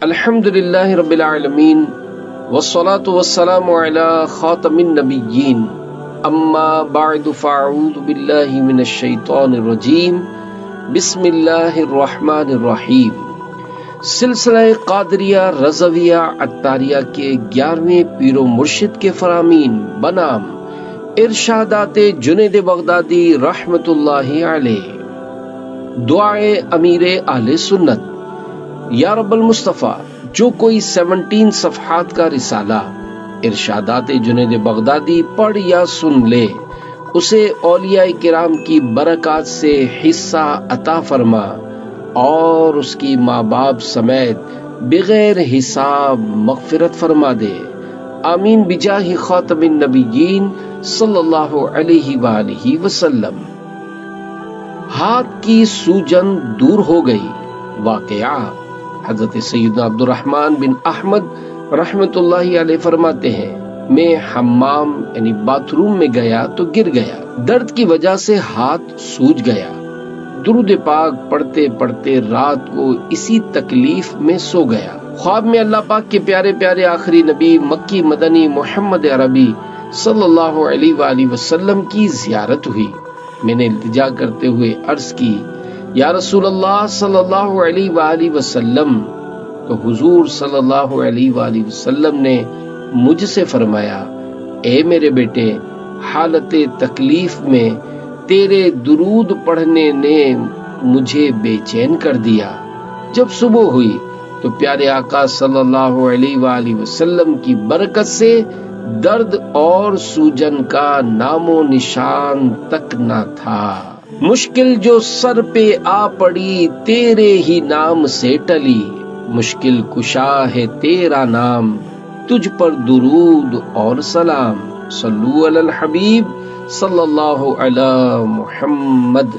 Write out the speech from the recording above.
الحمدللہ رب العالمین والصلاة والسلام علی خاتم النبیین اما بعد فاعوذ باللہ من الشیطان الرجیم بسم اللہ الرحمن الرحیم۔ سلسلہ قادریہ رضویہ عطاریہ کے 11ویں پیر و مرشد کے فرامین بنام ارشادات جنید بغدادی رحمت اللہ علیہ۔ دعائے امیر اہل سنت۔ یا رب المصطفیٰ، جو کوئی 17 صفحات کا رسالہ ارشادات جنید بغدادی پڑھ یا سن لے، اسے اولیاء کرام کی برکات سے حصہ عطا فرما اور اس کی ماں باپ سمیت بغیر حساب مغفرت فرما دے، آمین بجاہ خاتم النبیین صلی اللہ علیہ وآلہ وسلم۔ ہاتھ کی سوجن دور ہو گئی۔ واقعہ حضرت سیدنا عبد الرحمن بن احمد رحمت اللہ علیہ فرماتے ہیں، میں حمام یعنی باتھ روم میں گیا تو گر گیا، درد کی وجہ سے ہاتھ سوج گیا۔ درود پاک پڑھتے پڑھتے رات کو اسی تکلیف میں سو گیا۔ خواب میں اللہ پاک کے پیارے پیارے آخری نبی مکی مدنی محمد عربی صلی اللہ علیہ وآلہ وسلم کی زیارت ہوئی۔ میں نے التجا کرتے ہوئے عرض کی، یا رسول اللہ صلی اللہ علیہ وآلہ وسلم، تو حضور صلی اللہ علیہ وآلہ وسلم نے مجھ سے فرمایا، اے میرے بیٹے، حالت تکلیف میں تیرے درود پڑھنے نے مجھے بے چین کر دیا۔ جب صبح ہوئی تو پیارے آقا صلی اللہ علیہ وآلہ وسلم کی برکت سے درد اور سوجن کا نام و نشان تک نہ تھا۔ مشکل جو سر پہ آ پڑی تیرے ہی نام سے ٹلی، مشکل کشا ہے تیرا نام، تجھ پر درود اور سلام۔ صلو علی الحبیب صلی اللہ علی محمد۔